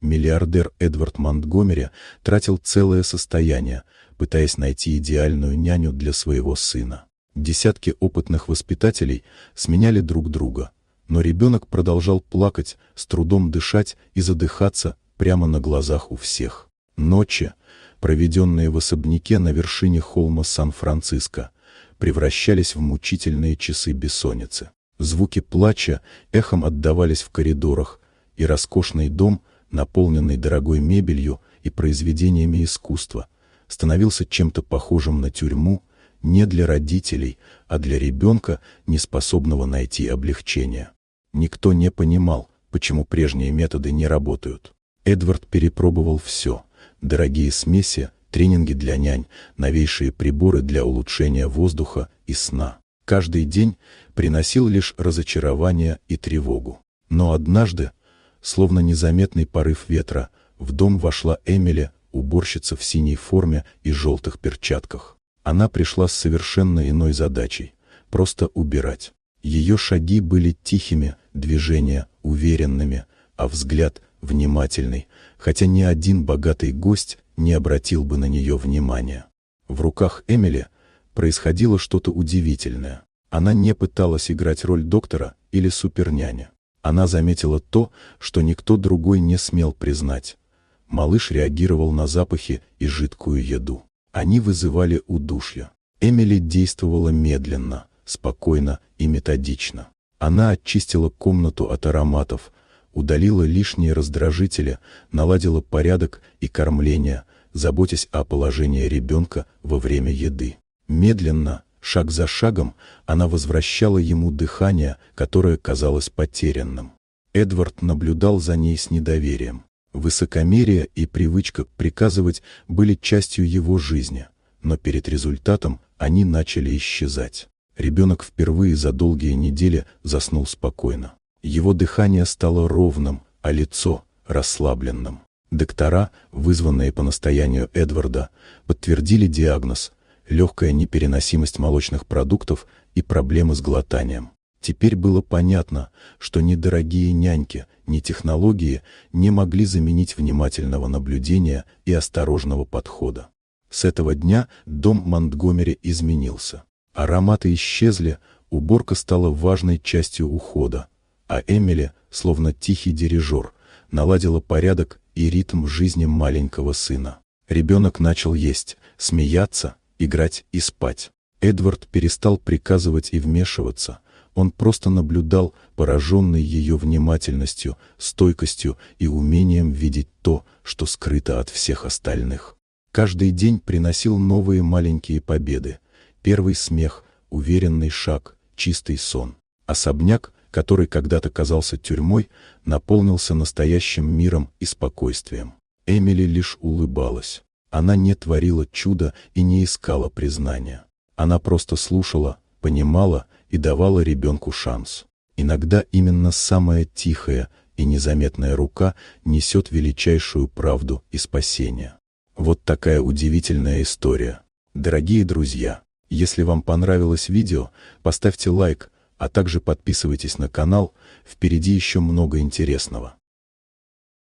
Миллиардер Эдвард Монтгомери тратил целое состояние, пытаясь найти идеальную няню для своего сына. Десятки опытных воспитателей сменяли друг друга, но ребенок продолжал плакать, с трудом дышать и задыхаться прямо на глазах у всех. Ночи, проведенные в особняке на вершине холма Сан-Франциско, превращались в мучительные часы бессонницы. Звуки плача эхом отдавались в коридорах, и роскошный дом, наполненный дорогой мебелью и произведениями искусства, становился чем-то похожим на тюрьму, не для родителей, а для ребенка, неспособного найти облегчение. Никто не понимал, почему прежние методы не работают. Эдвард перепробовал все: дорогие смеси, тренинги для нянь, новейшие приборы для улучшения воздуха и сна. Каждый день приносил лишь разочарование и тревогу. Но однажды, словно незаметный порыв ветра, в дом вошла Эмили, уборщица в синей форме и желтых перчатках. Она пришла с совершенно иной задачей — просто убирать. Ее шаги были тихими, движения уверенными, а взгляд внимательный, хотя ни один богатый гость не обратил бы на нее внимания. В руках Эмили происходило что-то удивительное. Она не пыталась играть роль доктора или суперняня. Она заметила то, что никто другой не смел признать. Малыш реагировал на запахи и жидкую еду. Они вызывали удушье. Эмили действовала медленно, спокойно и методично. Она очистила комнату от ароматов, удалила лишние раздражители, наладила порядок и кормление, заботясь о положении ребенка во время еды. Медленно, шаг за шагом, она возвращала ему дыхание, которое казалось потерянным. Эдвард наблюдал за ней с недоверием. Высокомерие и привычка приказывать были частью его жизни, но перед результатом они начали исчезать. Ребенок впервые за долгие недели заснул спокойно. Его дыхание стало ровным, а лицо — расслабленным. Доктора, вызванные по настоянию Эдварда, подтвердили диагноз — легкая непереносимость молочных продуктов и проблемы с глотанием. Теперь было понятно, что ни дорогие няньки, ни технологии не могли заменить внимательного наблюдения и осторожного подхода. С этого дня дом Монтгомери изменился. Ароматы исчезли, уборка стала важной частью ухода, а Эмили, словно тихий дирижер, наладила порядок и ритм жизни маленького сына. Ребенок начал есть, смеяться, играть и спать. Эдвард перестал приказывать и вмешиваться. Он просто наблюдал, пораженный ее внимательностью, стойкостью и умением видеть то, что скрыто от всех остальных. Каждый день приносил новые маленькие победы. Первый смех, уверенный шаг, чистый сон. Особняк, который когда-то казался тюрьмой, наполнился настоящим миром и спокойствием. Эмили лишь улыбалась. Она не творила чуда и не искала признания. Она просто слушала, понимала и давала ребенку шанс. Иногда именно самая тихая и незаметная рука несет величайшую правду и спасение. Вот такая удивительная история. Дорогие друзья, если вам понравилось видео, поставьте лайк, а также подписывайтесь на канал, впереди еще много интересного.